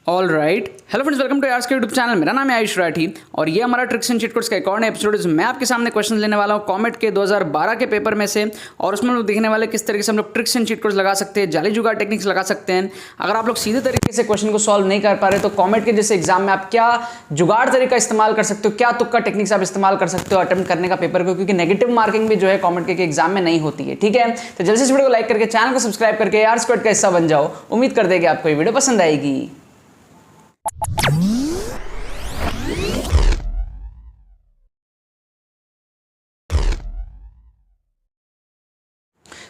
All right, hello friends, welcome to आर्स के YouTube channel. मेरा नाम है आयुष राठी और ये हमारा ट्रिक्स एंड चीट कोड्स का एक और नया एपिसोड है। मैं आपके सामने क्वेश्चन लेने वाला हूँ कॉमेट के 2012 के पेपर में से, और उसमें हम लोग देखने वाले किस तरीके से हम लोग ट्रिक्स एंड चीट कोड्स लगा सकते हैं, जाली जुगाड़ टेक्निक्स लगा सकते हैं। अगर आप लोग सीधे तरीके से क्वेश्चन को सॉल्व नहीं कर पा रहे तो कॉमेट के जैसे एग्जाम में आप क्या जुगाड़ तरीका इस्तेमाल कर सकते हो, क्या तुक्का टेक्निक्स आप इस्तेमाल कर सकते हो अटेम्प्ट करने का पेपर को, क्योंकि नेगेटिव मार्किंग भी जो है कॉमेट के एग्जाम में नहीं होती है। ठीक है, तो जल्दी से इस वीडियो को लाइक करके चैनल को सब्सक्राइब करके आर स्क्वाड का हिस्सा बन जाओ। उम्मीद करते हैं कि आपको ये वीडियो पसंद आएगी।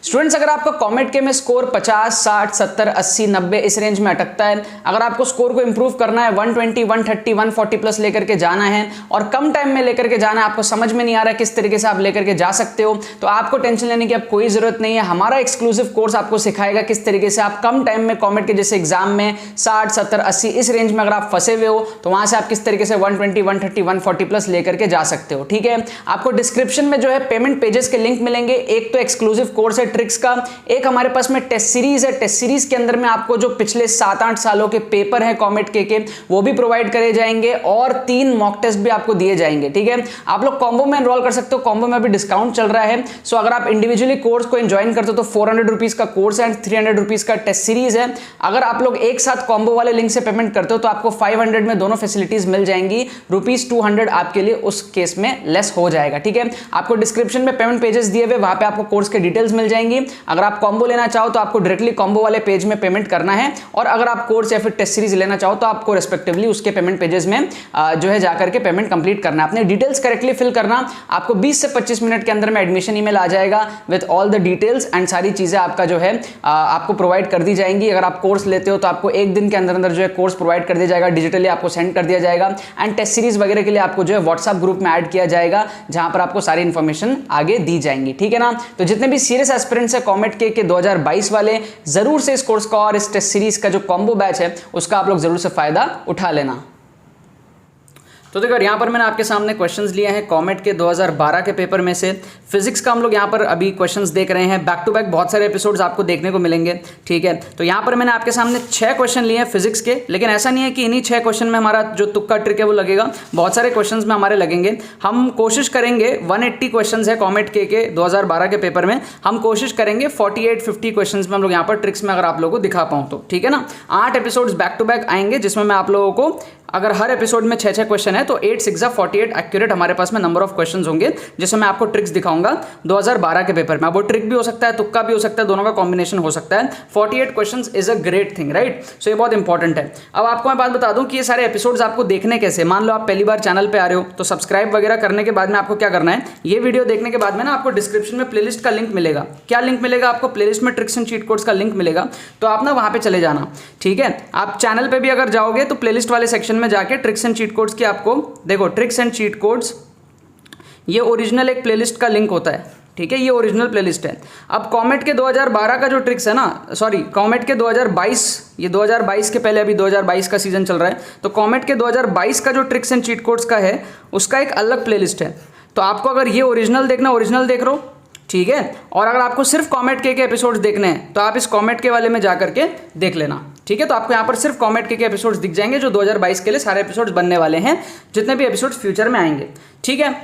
स्टूडेंट्स, अगर आपका कॉमेट के में स्कोर 50, 60, 70, 80, 90 इस रेंज में अटकता है, अगर आपको स्कोर को इंप्रूव करना है 120, 130, 140 प्लस लेकर के जाना है और कम टाइम में लेकर के जाना है, आपको समझ में नहीं आ रहा है किस तरीके से आप लेकर के जा सकते हो, तो आपको टेंशन लेने की अब कोई जरूरत नहीं है। हमारा एक्सक्लूसिव कोर्स आपको सिखाएगा किस तरीके से आप कम टाइम में कॉमेट के जैसे एग्जाम में 60, 70, 80 इस रेंज में अगर आप फंसे हुए हो तो वहां से आप किस तरीके से 120, 130, 140 प्लस लेकर के जा सकते हो। ठीक है, आपको डिस्क्रिप्शन में जो है पेमेंट पेजेस के लिंक मिलेंगे। एक तो एक्सक्लूसिव कोर्स है ट्रिक्स का, एक हमारे पास में टेस्ट सीरीज है। टेस्ट सीरीज के अंदर में आपको जो पिछले 7-8 सालों के पेपर है कॉमेट के वो भी प्रोवाइड करे जाएंगे और 3 मॉक टेस्ट भी आपको दिए जाएंगे। ठीक है, आप लोग कॉम्बो में एनरोल कर सकते हो, कॉम्बो में अभी डिस्काउंट चल रहा है। सो अगर आप इंडिविजुअली कोर्स को ज्वाइन करते हो तो 400 रुपीज का कोर्स है एंड 300 रुपीज का टेस्ट सीरीज है। अगर आप लोग एक साथ कॉम्बो वाले लिंक से पेमेंट करते हो तो आपको 500 में दोनों फैसिलिटीज मिल जाएंगी। ₹200 आपके लिए उस केस में लेस हो जाएगा। ठीक है, आपको डिस्क्रिप्शन में पेमेंट पेजेस दिए हुए, वहां पे आपको कोर्स के डिटेल्स मिल जाएंगी। अगर आप कॉम्बो लेना चाहो तो आपको डायरेक्टली कॉम्बो वाले पेज में पेमेंट करना है, और अगर आप कोर्स या फिर टेस्ट सीरीज लेना चाहो तो आपको रेस्पेक्टिवली उसके पेमेंट पेजेस में जो है जाकर के पेमेंट कंप्लीट करना है। अपने डिटेल्स करेक्टली फिल करना। आपको 20 से 25 मिनट के अंदर में एडमिशन ईमेल आ जाएगा with all the details and सारी चीजें आपका जो है आपको प्रोवाइड कर दी जाएंगी। अगर आप कोर्स लेते हो तो आपको एक दिन के अंदर अंदर जो है कोर्स प्रोवाइड कर दिया जाएगा, डिजिटली आपको सेंड कर दिया जाएगा। एंड टेस्ट सीरीज वगैरह के लिए आपको जो है व्हाट्सएप ग्रुप में ऐड किया जाएगा, जहां पर आपको सारी इंफॉर्मेशन आगे दी जाएंगी। ठीक है ना, तो जितने भी सीरियस एस्पिरेंट्स है कॉमेट के 2022 वाले, जरूर से इस कोर्स का और इस टेस्ट सीरीज का जो कॉम्बो बैच है उसका आप लोग जरूर से फायदा उठा लेना। तो देखो यहाँ पर मैंने आपके सामने क्वेश्चंस लिए हैं कॉमेट के 2012 के पेपर में से। फिजिक्स का हम लोग यहाँ पर अभी क्वेश्चंस देख रहे हैं, बैक टू बैक बहुत सारे एपिसोड्स आपको देखने को मिलेंगे। ठीक है, तो यहाँ पर मैंने आपके सामने 6 क्वेश्चन लिए हैं फिजिक्स के, लेकिन ऐसा नहीं है कि इन्हीं 6 क्वेश्चन में हमारा जो तुक्का ट्रिक है वो लगेगा, बहुत सारे क्वेश्चन में हमारे लगेंगे। हम कोशिश करेंगे 180 क्वेश्चन है कॉमेट के 2012 के पेपर में, हम कोशिश करेंगे 48-50 क्वेश्चन में हम लोग यहाँ पर ट्रिक्स में अगर आप लोगों को दिखा पाऊँ तो। ठीक है ना, 8 एपिसोड्स बैक टू बैक आएंगे, जिसमें मैं आप लोगों को अगर हर एपिसोड में 6-6 क्वेश्चन है तो 8 6 48 एक्यूरेट हमारे पास में नंबर ऑफ क्वेश्चंस होंगे, जिसमें मैं आपको ट्रिक्स दिखाऊंगा 2012 के पेपर में। अब वो ट्रिक भी हो सकता है, तुक्का भी हो सकता है, दोनों का कॉम्बिनेशन हो सकता है। 48 questions is a great thing, right. So ये बहुत इंपॉर्टेंट है। अब आपको मैं बात बता दूं कि ये सारे एपिसोड्स आपको देखने कैसे। मान लो आप पहली बार चैनल पे आ रहे हो तो सब्सक्राइब वगैरह करने के बाद में आपको क्या करना है, ये वीडियो देखने के बाद में ना आपको डिस्क्रिप्शन में प्लेलिस्ट का लिंक मिलेगा। क्या लिंक मिलेगा आपको? प्लेलिस्ट में ट्रिक्स एंड चीट कोड्स का लिंक मिलेगा, तो आप ना वहां पे चले जाना। ठीक है, आप चैनल पे भी अगर जाओगे तो प्लेलिस्ट वाले सेक्शन में जाके ट्रिक्स एंड चीट कोड्स की आपको देखो, ट्रिक्स एंड चीट कोड्स ये ओरिजिनल एक प्लेलिस्ट का लिंक होता है। ठीक है, ये ओरिजिनल प्लेलिस्ट है। अब कॉमेट के 2012 का जो ट्रिक्स है ना, सॉरी कॉमेट के 2022, ये 2022 के पहले, अभी 2022 का सीजन चल रहा है, तो कॉमेट के 2022 का जो ट्रिक्स एंड चीट कोड्स का है उसका एक अलग प्लेलिस्ट है। तो आपको अगर ये ओरिजिनल देखना, ओरिजिनल देख लो। ठीक है, और अगर आपको सिर्फ कॉमेट के एपिसोड्स देखने हैं तो आप इस कॉमेट के वाले में जाकर के देख लेना। ठीक है, तो आपको यहाँ पर सिर्फ कॉमेट के एपिसोड्स दिख जाएंगे, जो 2022 के लिए सारे एपिसोड्स बनने वाले हैं, जितने भी एपिसोड्स फ्यूचर में आएंगे। ठीक है,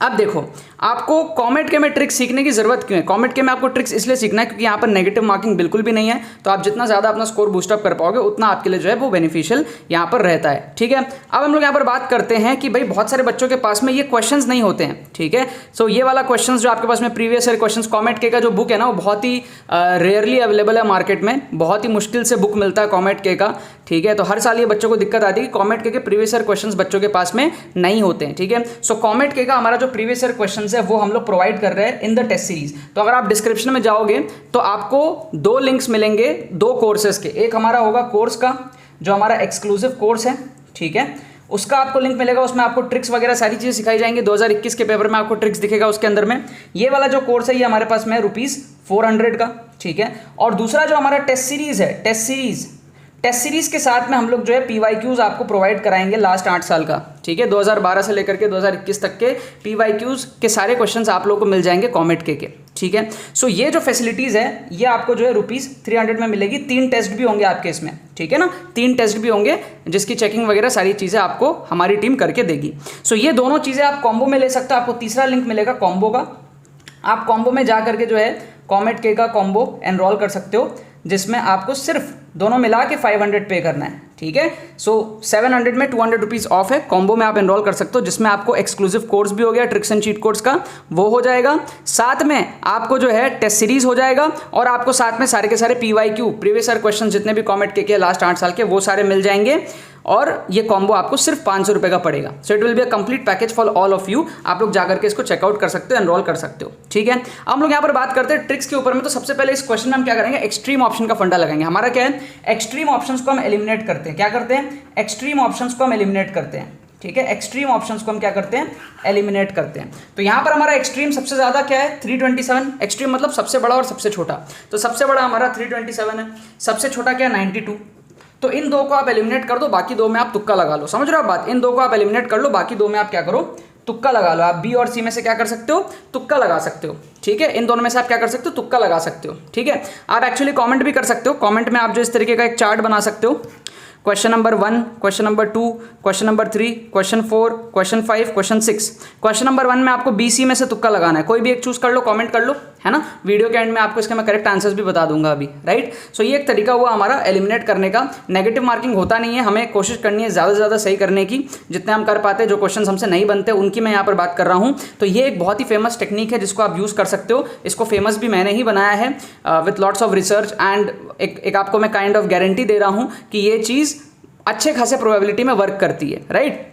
अब देखो आपको कॉमेट के में ट्रिक्स सीखने की जरूरत क्यों है। कॉमेट के में आपको ट्रिक्स इसलिए सीखना है क्योंकि यहाँ पर नेगेटिव मार्किंग बिल्कुल भी नहीं है, तो आप जितना ज्यादा अपना स्कोर बूस्टअप कर पाओगे उतना आपके लिए जो है वो बेनिफिशियल यहाँ पर रहता है। ठीक है, अब हम लोग यहाँ पर बात करते हैं कि भाई बहुत सारे बच्चों के पास में ये क्वेश्चंस नहीं होते हैं। ठीक है, सो ये वाला क्वेश्चन जो आपके पास में प्रीवियस ईयर क्वेश्चन कॉमेट के का जो बुक है ना, वो बहुत ही रेयरली अवेलेबल है मार्केट में, बहुत ही मुश्किल से बुक मिलता है कॉमेट के का। ठीक है, तो हर साल ये बच्चों को दिक्कत आती है कि कॉमेट के प्रीवियस ईयर क्वेश्चंस बच्चों के पास में नहीं होते हैं। ठीक है, सो कॉमेट के का हमारा जो प्रीवियस ईयर क्वेश्चन है वो हम लोग प्रोवाइड कर रहे हैं इन द टेस्ट सीरीज। तो अगर आप डिस्क्रिप्शन में जाओगे तो आपको 2 लिंक्स मिलेंगे 2 कोर्सेज के। एक हमारा होगा कोर्स का, जो हमारा एक्सक्लूसिव कोर्स है। ठीक है, उसका आपको लिंक मिलेगा, उसमें आपको ट्रिक्स वगैरह सारी चीजें सिखाई जाएंगी। 2021 के पेपर में आपको ट्रिक्स दिखेगा उसके अंदर में। ये वाला जो कोर्स है ये हमारे पास में है ₹400 का। ठीक है, और दूसरा जो हमारा टेस्ट सीरीज है, टेस्ट सीरीज के साथ में हम लोग जो है PYQs आपको प्रोवाइड कराएंगे लास्ट 8 साल का। ठीक है, 2012 से लेकर के 2021 तक के PYQs के सारे क्वेश्चंस आप लोगों को मिल जाएंगे कॉमेट के। ठीक है। सो ये जो फैसिलिटीज़ है ये आपको जो है ₹300 में मिलेगी। 3 टेस्ट भी होंगे आपके इसमें, ठीक है ना, 3 टेस्ट भी होंगे जिसकी चेकिंग वगैरह सारी चीज़ें आपको हमारी टीम करके देगी। सो ये दोनों चीज़ें आप कॉम्बो में ले सकते हो। आपको तीसरा लिंक मिलेगा कॉम्बो का, आप कॉम्बो में जा करके जो है कॉमेट के का कॉम्बो एनरोल कर सकते हो, जिसमें आपको सिर्फ दोनों मिला के 500 पे करना है, ठीक है। सो 700 में 200 रुपीज़ ऑफ है। कॉम्बो में आप एनरोल कर सकते हो, जिसमें आपको एक्सक्लूसिव कोर्स भी हो गया, ट्रिक्स एंड चीट कोर्स का वो हो जाएगा, साथ में आपको जो है टेस्ट सीरीज हो जाएगा, और आपको साथ में सारे के सारे PYQ प्रीवियस ईयर क्वेश्चन जितने भी कॉमेट के लास्ट 8 साल के वो सारे मिल जाएंगे, और ये कॉम्बो आपको सिर्फ 500 रुपये का पड़ेगा। So it will be a complete package for all of you. आप लोग जाकर के इसको चेकआउट कर सकते हो, एनरोल कर सकते हो, ठीक है। हम लोग यहाँ पर बात करते हैं ट्रिक्स के ऊपर में। तो सबसे पहले इस क्वेश्चन में हम क्या करेंगे, एक्सट्रीम ऑप्शन का फंडा लगाएंगे। हमारा क्या है, एक्सट्रीम ऑप्शंस को हम एलिमिनेट करते हैं। क्या करते हैं, एक्सट्रीम ऑप्शंस को हम एलिमिनेट करते हैं, ठीक है। एक्सट्रीम ऑप्शंस को हम क्या करते हैं, एलिमिनेट करते हैं। तो यहाँ पर हमारा एक्सट्रीम सबसे ज्यादा क्या है, 327। एक्सट्रीम मतलब सबसे बड़ा और सबसे छोटा। तो सबसे बड़ा हमारा 327 है, सबसे छोटा क्या है 92। तो इन दो को आप एलिमिनेट कर दो, बाकी दो में आप तुक्का लगा लो। समझ रहे हो आप बात, इन दो को आप एलिमिनेट कर लो, बाकी दो में आप क्या करो, तुक्का लगा लो। आप बी और सी में से क्या कर सकते हो, तुक्का लगा सकते हो, ठीक है। इन दोनों में से आप क्या कर सकते हो, तुक्का लगा सकते हो, ठीक है। आप एक्चुअली कमेंट भी कर सकते हो। कमेंट में आप जो इस तरीके का एक चार्ट बना सकते हो, question number 1, question number 2, question number 3, question 4, question 5, question 6। Question number 1 में आपको BC में से तुक्का लगाना है, कोई भी एक चूज कर लो, कमेंट कर लो, है ना। वीडियो के एंड में आपको इसके मैं करेक्ट आंसर्स भी बता दूंगा अभी, राइट। सो ये एक तरीका हुआ हमारा एलिमिनेट करने का। नेगेटिव मार्किंग होता नहीं है, हमें कोशिश करनी है ज़्यादा से ज़्यादा सही करने की, जितने हम कर पाते हैं। जो क्वेश्चन हमसे नहीं बनते उनकी मैं यहाँ पर बात कर रहा हूँ। तो ये एक बहुत ही फेमस टेक्निक है जिसको आप यूज़ कर सकते हो। इसको फेमस भी मैंने ही बनाया है with lots of research, and एक आपको मैं काइंड ऑफ गारंटी दे रहा हूँ कि ये चीज़ अच्छे खासे प्रोबेबिलिटी में वर्क करती है, राइट।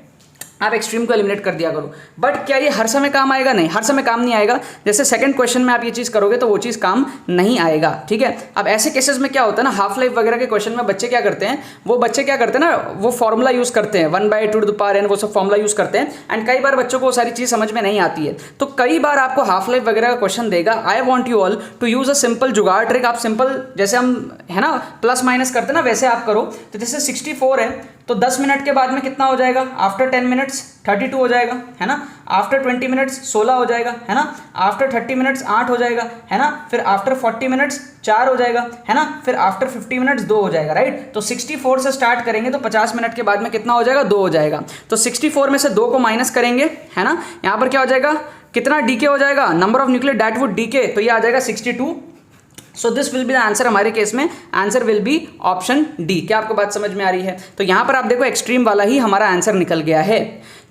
आप एक्सट्रीम को एलिमिनेट कर दिया करो। बट क्या ये हर समय काम आएगा, नहीं, हर समय काम नहीं आएगा। जैसे सेकंड क्वेश्चन में आप ये चीज़ करोगे तो वो चीज़ काम नहीं आएगा, ठीक है। अब ऐसे केसेस में क्या होता है ना, हाफ लाइफ वगैरह के क्वेश्चन में बच्चे क्या करते हैं, ना वो फॉर्मूला यूज़ करते हैं, 1/2n वो सब फॉर्मूला यूज़ करते हैं, एंड कई बार बच्चों को वो सारी चीज़ समझ में नहीं आती है। तो कई बार आपको हाफ लाइफ वगैरह का क्वेश्चन देगा, I want you all to use a simple jugaad trick. आप सिंपल, जैसे हम है ना प्लस माइनस करते ना, वैसे आप करो। तो जैसे 64 है तो 10 मिनट के बाद में कितना हो जाएगा, आफ्टर 10 मिनट्स 32 हो जाएगा, है ना। आफ्टर 20 मिनट्स 16 हो जाएगा, है ना। आफ्टर 30 मिनट्स 8 हो जाएगा, है ना। फिर आफ्टर 40 मिनट्स 4 हो जाएगा, है ना। फिर आफ्टर 50 मिनट्स 2 हो जाएगा, राइट। तो 64 से स्टार्ट करेंगे तो 50 मिनट के बाद में कितना हो जाएगा, 2 हो जाएगा। तो 64 में से 2 को माइनस करेंगे, है ना। यहाँ पर क्या हो जाएगा, कितना डीके हो जाएगा, number of nuclear that would decay, तो ये आ जाएगा 62। So this will be the answer. हमारे केस में answer will be option D. क्या आपको बात समझ में आ रही है। तो यहाँ पर आप देखो एक्सट्रीम वाला ही हमारा आंसर निकल गया है,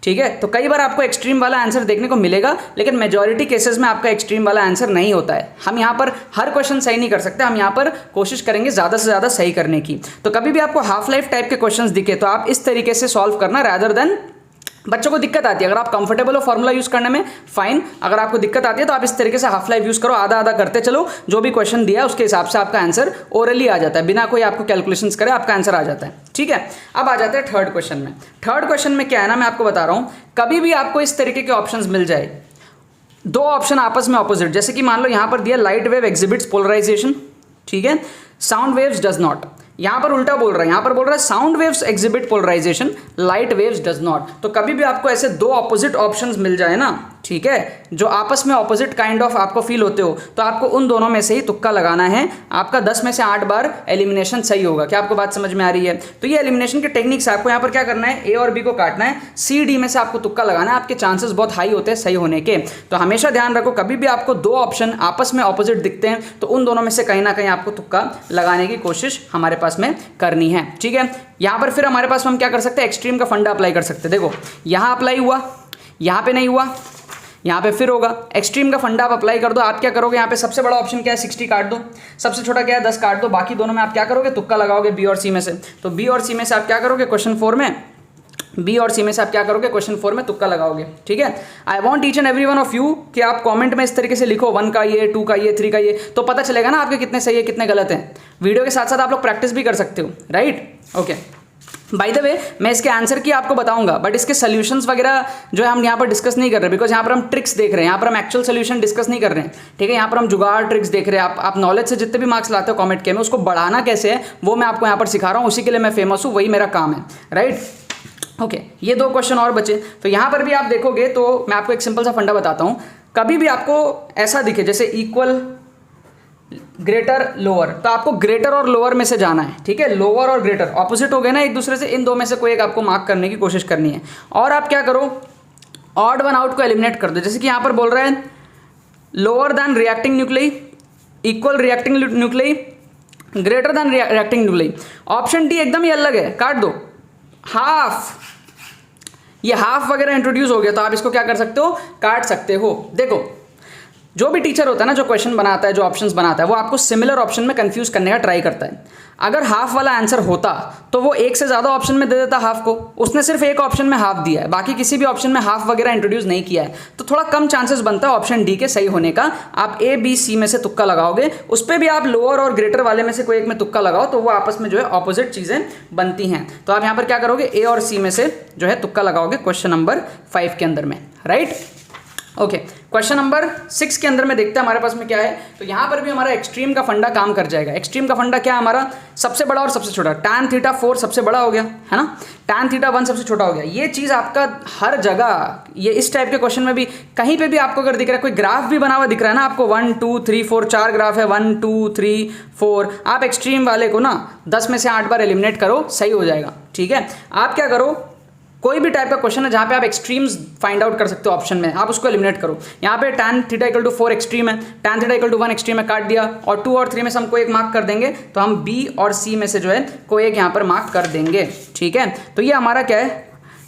ठीक है। तो कई बार आपको एक्सट्रीम वाला आंसर देखने को मिलेगा, लेकिन मेजॉरिटी केसेस में आपका एक्सट्रीम वाला आंसर नहीं होता है। हम यहाँ पर हर क्वेश्चन सही नहीं कर सकते, हम यहाँ पर कोशिश करेंगे ज़्यादा से ज़्यादा सही करने की। तो कभी भी आपको हाफ लाइफ टाइप के क्वेश्चन दिखे तो आप इस तरीके से सॉल्व करना, रादर देन बच्चों को दिक्कत आती है। अगर आप कंफर्टेबल हो फॉर्मूला यूज करने में, फाइन। अगर आपको दिक्कत आती है तो आप इस तरीके से हाफ लाइफ यूज करो, आधा आधा करते चलो, जो भी क्वेश्चन दिया है उसके हिसाब से आपका आंसर ओरली आ जाता है, बिना कोई आपको कैलकुलेशंस करे आपका आंसर आ जाता है, ठीक है। अब आ जाते हैं थर्ड क्वेश्चन में। थर्ड क्वेश्चन में क्या है ना, मैं आपको बता रहा हूँ, कभी भी आपको इस तरीके के ऑप्शंस मिल जाए, 2 ऑप्शन आपस में ऑपोजिट, जैसे कि मान लो यहाँ पर दिया लाइट वेव एग्जिबिट्स पोलराइजेशन, ठीक है, साउंड वेव्स डज नॉट। यहाँ पर उल्टा बोल रहा है, यहाँ पर बोल रहा है sound waves exhibit polarisation, light waves does not. तो कभी भी आपको ऐसे 2 ऑपोजिट ऑप्शंस मिल जाए ना, ठीक है, जो आपस में ऑपोजिट काइंड ऑफ आपको फील होते हो, तो आपको उन दोनों में से ही तुक्का लगाना है। आपका 10 में से 8 बार एलिमिनेशन सही होगा। क्या आपको बात समझ में आ रही है। तो ये एलिमिनेशन के टेक्निक्स, आपको यहाँ पर क्या करना है, ए और बी को काटना है, सी डी में से आपको तुक्का लगाना है। आपके चांसेस बहुत हाई होते हैं सही होने के। तो हमेशा ध्यान रखो, कभी भी आपको 2 ऑप्शन आपस में ऑपोजिट दिखते हैं तो उन दोनों में से कहीं ना कहीं आपको तुक्का लगाने की कोशिश हमारे पास में करनी है, ठीक है। यहाँ पर फिर हमारे पास हम क्या कर सकते हैं, एक्सट्रीम का फंडा अप्लाई कर सकते हैं। देखो यहाँ अप्लाई हुआ, यहाँ पे नहीं हुआ, यहाँ पे फिर होगा। एक्सट्रीम का फंडा आप अप्लाई कर दो। आप क्या करोगे, यहाँ पे सबसे बड़ा ऑप्शन क्या है, 60 काट दो, सबसे छोटा क्या है 10 काट दो, बाकी दोनों में आप क्या करोगे, तुक्का लगाओगे बी और सी में से। तो बी और सी में से आप क्या करोगे, क्वेश्चन 4 में बी और सी में से आप क्या करोगे, क्वेश्चन 4 में तुक्का लगाओगे, ठीक है। I want each and every one of you कि आप कमेंट में इस तरीके से लिखो 1 का ये, 2 का ये, 3 का ये, तो पता चलेगा ना आपके कितने सही है कितने गलत हैं। वीडियो के साथ साथ आप लोग प्रैक्टिस भी कर सकते हो, right, okay. By the way मैं इसके आंसर की आपको बताऊंगा, बट इसके सॉल्यूशंस वगैरह जो है हम यहाँ पर डिस्कस नहीं कर रहे, बिकॉज यहाँ पर हम ट्रिक्स देख रहे हैं, यहाँ पर हम एक्चुअल सॉल्यूशन डिस्कस नहीं कर रहे हैं, ठीक है। यहाँ पर हम जुगाड़ ट्रिक्स देख रहे हैं। आप नॉलेज से जितने भी मार्क्स लाते हो कमेंट के में, उसको बढ़ाना कैसे है वो मैं आपको यहाँ पर सिखा रहा हूँ। उसी के लिए मैं फेमस हूँ, वही मेरा काम है, राइट, ओके। ये 2 क्वेश्चन और बचे। तो यहाँ पर भी आप देखोगे तो मैं आपको एक सिंपल सा फंडा बताता हूँ। कभी भी आपको ऐसा दिखे जैसे इक्वल, ग्रेटर, लोअर, तो आपको ग्रेटर और लोअर में से जाना है, ठीक है। लोअर और ग्रेटर ऑपोजिट हो गए ना एक दूसरे से, इन दो में से कोई एक आपको मार्क करने की कोशिश करनी है। और आप क्या करो, ऑड वन आउट को एलिमिनेट कर दो। जैसे कि यहां पर बोल रहे हैं lower than reacting nuclei, equal reacting nuclei, greater than reacting nuclei. Option D एकदम ही अलग है, काट दो। हाफ, ये हाफ वगैरह इंट्रोड्यूस हो गया तो आप इसको क्या कर सकते हो, काट सकते हो। देखो जो भी टीचर होता है ना, जो क्वेश्चन बनाता है, जो ऑप्शंस बनाता है, वो आपको सिमिलर ऑप्शन में कंफ्यूज करने का ट्राई करता है। अगर हाफ वाला आंसर होता तो वो एक से ज़्यादा ऑप्शन में दे देता हाफ को, उसने सिर्फ एक ऑप्शन में हाफ दिया है, बाकी किसी भी ऑप्शन में हाफ वगैरह इंट्रोड्यूस नहीं किया है, तो थोड़ा कम चांसेस बनता है ऑप्शन डी के सही होने का। आप ए बी सी में से तुक्का लगाओगे, उस पर भी आप लोअर और ग्रेटर वाले में से कोई एक में तुक्का लगाओ तो वो आपस में जो है ऑपोजिट चीज़ें बनती हैं। तो आप यहाँ पर क्या करोगे, ए और सी में से जो है तुक्का लगाओगे क्वेश्चन नंबर 5 के अंदर में, राइट। ओके, क्वेश्चन नंबर 6 के अंदर में देखते हैं हमारे पास में क्या है। तो यहाँ पर भी हमारा एक्सट्रीम का फंडा काम कर जाएगा। एक्सट्रीम का फंडा क्या है हमारा, सबसे बड़ा और सबसे छोटा। tan थीटा 4 सबसे बड़ा हो गया है ना, tan थीटा 1 सबसे छोटा हो गया। ये चीज़ आपका हर जगह, ये इस टाइप के क्वेश्चन में भी कहीं पे भी आपको अगर दिख रहा है, कोई ग्राफ भी बना हुआ दिख रहा है ना आपको, 1 2 3 4 4 ग्राफ है, 1 2 3 4, आप एक्सट्रीम वाले को ना 10 में से 8 बार एलिमिनेट करो, सही हो जाएगा, ठीक है। आप क्या करो, कोई भी टाइप का क्वेश्चन है जहां पे आप एक्सट्रीम्स फाइंड आउट कर सकते हो ऑप्शन में, आप उसको एलिमिनेट करो। यहाँ पे tan theta equal to 4 extreme है, tan theta equal to 1 extreme है, काट दिया। और 2 और 3 में से हम कोई एक मार्क कर देंगे, तो हम B और C में से जो है कोई एक यहाँ पर मार्क कर देंगे, ठीक है। तो ये हमारा क्या है,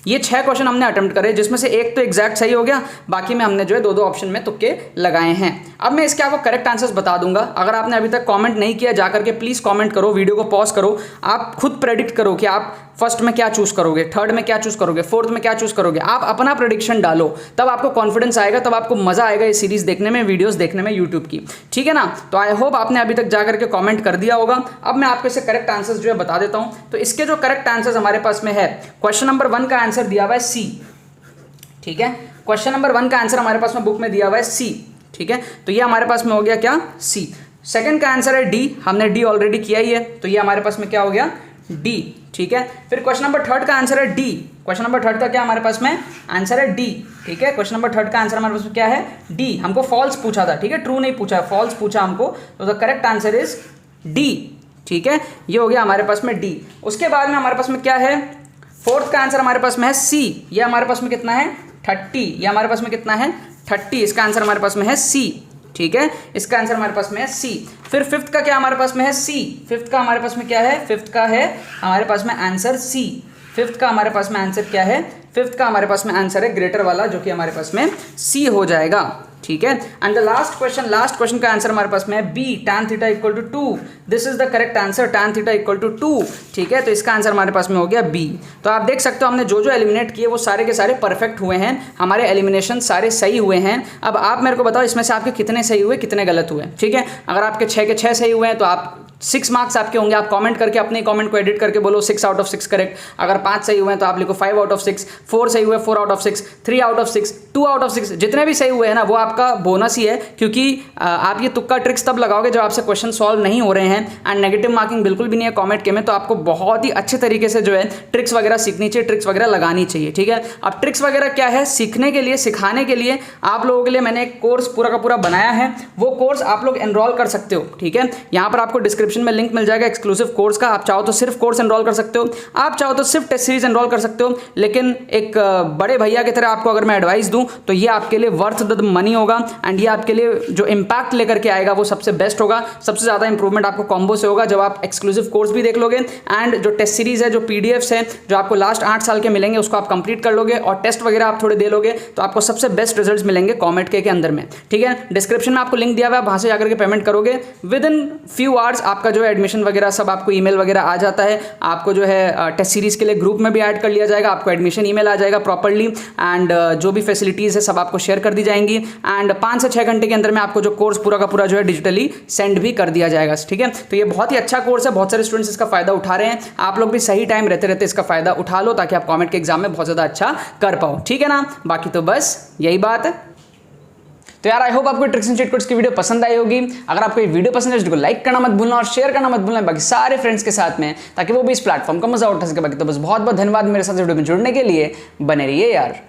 ये 6 क्वेश्चन हमने अटेम्प्ट करे, जिसमें से एक तो एग्जैक्ट सही हो गया, बाकी में हमने जो है 2-2 ऑप्शन में तुक्के लगाए हैं। अब मैं इसके आपको करेक्ट आंसर्स बता दूंगा। अगर आपने अभी तक कमेंट नहीं किया, जा करके प्लीज़ कमेंट करो, वीडियो को पॉज करो, आप खुद प्रेडिक्ट करो कि आप फर्स्ट में क्या चूज करोगे, थर्ड में क्या चूज करोगे, फोर्थ में क्या चूज करोगे। आप अपना प्रेडिक्शन डालो, तब आपको कॉन्फिडेंस आएगा, तब आपको मजा आएगा ये सीरीज देखने में, वीडियोस देखने में यूट्यूब की, ठीक है ना। तो आई होप आपने अभी तक जाकर के कमेंट कर दिया होगा। अब मैं आपको इससे करेक्ट आंसर्स जो है बता देता हूं। तो इसके जो करेक्ट आंसर्स हमारे पास में है, क्वेश्चन नंबर 1 का आंसर दिया हुआ है सी, ठीक है। क्वेश्चन नंबर 1 का आंसर हमारे पास में बुक में दिया हुआ है सी, ठीक है। तो ये हमारे पास में हो गया क्या, सी। सेकंड का आंसर है डी, हमने डी ऑलरेडी किया ही है, तो ये हमारे पास में क्या हो गया, डी, ठीक है। फिर क्वेश्चन नंबर 3 का आंसर है डी, क्वेश्चन नंबर 3 का क्या हमारे पास में आंसर है डी, ठीक है। क्वेश्चन नंबर 3 का आंसर हमारे पास में क्या है, डी। हमको फॉल्स पूछा था, ठीक है, ट्रू नहीं पूछा, फॉल्स पूछा हमको, तो the correct answer is D, ठीक है। ये हो गया हमारे पास में डी। उसके बाद में हमारे पास में क्या है, फोर्थ का आंसर हमारे पास में है सी। ये हमारे पास में कितना है, 30। ये हमारे पास में कितना है, 30। इसका आंसर हमारे पास में है सी, ठीक है। इसका आंसर हमारे पास में है सी। फिर फिफ्थ का क्या हमारे पास में है, सी। फिफ्थ का हमारे पास में क्या है, फिफ्थ का है हमारे पास में आंसर सी। फिफ्थ का हमारे पास में आंसर क्या है, फिफ्थ का हमारे पास में आंसर है ग्रेटर वाला, जो कि हमारे पास में सी हो जाएगा, ठीक है। एंड द लास्ट क्वेश्चन का आंसर हमारे पास में है B, tan theta equal to 2। This is the correct answer, tan theta equal to 2, ठीक है। तो इसका आंसर हमारे पास में हो गया बी। तो आप देख सकते हो हमने जो जो एलिमिनेट किए वो सारे के सारे परफेक्ट हुए हैं, हमारे एलिमिनेशन सारे सही हुए हैं। अब आप मेरे को बताओ इसमें से आपके कितने सही हुए, कितने गलत हुए, ठीक है। अगर आपके 6 के 6 सही हुए हैं तो आप 6 मार्क्स आपके होंगे। आप कमेंट करके अपने कमेंट को एडिट करके बोलो 6 आउट ऑफ 6 करेक्ट। अगर 5 सही हुए हैं तो आप लिखो 5 आउट ऑफ 6, 4 सही हुए 4 out of 6, 3 out of 6, 2 out of 6। जितने भी सही हुए हैं ना वो आपका बोनस ही है, क्योंकि आप ये तुक्का ट्रिक्स तब लगाओगे जब आपसे क्वेश्चन सॉल्व नहीं हो रहे हैं। एंड नेगेटिव मार्किंग बिल्कुल भी नहीं है कॉमेंट के में, तो आपको बहुत ही अच्छे तरीके से जो है ट्रिक्स वगैरह सीखनी चाहिए, ट्रिक्स वगैरह लगानी चाहिए, ठीक है। अब ट्रिक्स वगैरह क्या है, सीखने के लिए, सिखाने के लिए आप लोगों के लिए मैंने एक कोर्स पूरा का पूरा बनाया है। वो कोर्स आप लोग एनरोल कर सकते हो, ठीक है। यहाँ पर आपको डिस्क्रिप्शन में लिंक मिल जाएगा एक्सक्लूसिव कोर्स का। आप चाहो तो सिर्फ कोर्स एनरोल कर सकते हो, आप चाहो तो सिर्फ टेस्ट सीरीज एनरोल कर सकते हो। लेकिन एक बड़े भैया की तरह आपको अगर मैं एडवाइस दूं तो ये आपके लिए वर्थ द मनी होगा। एंड ये आपके लिए जो इम्पैक्ट लेकर के आएगा वो सबसे बेस्ट होगा। सबसे ज़्यादा इंप्रूवमेंट आपको कॉम्बो से होगा जब आप एक्सक्लूसिव कोर्स भी देख लोगे, एंड जो टेस्ट सीरीज है, जो पीडीएफ्स है जो आपको लास्ट 8 साल के मिलेंगे उसको आप कंप्लीट कर लोगे, और टेस्ट वगैरह आप थोड़े दे लोगे तो आपको सबसे बेस्ट रिजल्ट्स मिलेंगे कॉमेट के अंदर में, ठीक है। डिस्क्रिप्शन में आपको लिंक दिया हुआ है, वहां से जाकर के पेमेंट करोगे, विद इन फ्यू आवर्स आपका जो है एडमिशन वगैरह सब आपको ईमेल वगैरह आ जाता है। आपको जो है टेस्ट सीरीज के लिए ग्रुप में भी ऐड कर लिया जाएगा, आपको एडमिशन ईमेल आ जाएगा प्रॉपर्ली, एंड जो भी फैसिलिटीज़ है सब आपको शेयर कर दी जाएंगी। एंड 5 से 6 घंटे के अंदर में आपको जो कोर्स पूरा का पूरा जो है डिजिटली सेंड भी कर दिया जाएगा, ठीक है। तो ये बहुत ही अच्छा कोर्स है, बहुत सारे स्टूडेंट्स इसका फायदा उठा रहे हैं। आप लोग भी सही टाइम रहते रहते इसका फायदा उठा लो, ताकि आप कॉमेट के एग्जाम में बहुत ज़्यादा अच्छा कर पाओ, ठीक है ना। बाकी तो बस यही बात है। तो यार आई होप आपको ट्रिक्स एंड चीट कोड्स की वीडियो पसंद आई होगी। अगर आपको ये वीडियो पसंद है तो लाइक करना मत भूलना और शेयर करना मत भूलना बाकी सारे फ्रेंड्स के साथ में, ताकि वो भी इस प्लेटफॉर्म का मजा उठा सके। बाकी तो बस बहुत बहुत धन्यवाद मेरे साथ वीडियो में जुड़ने के लिए। बने रहिए यार।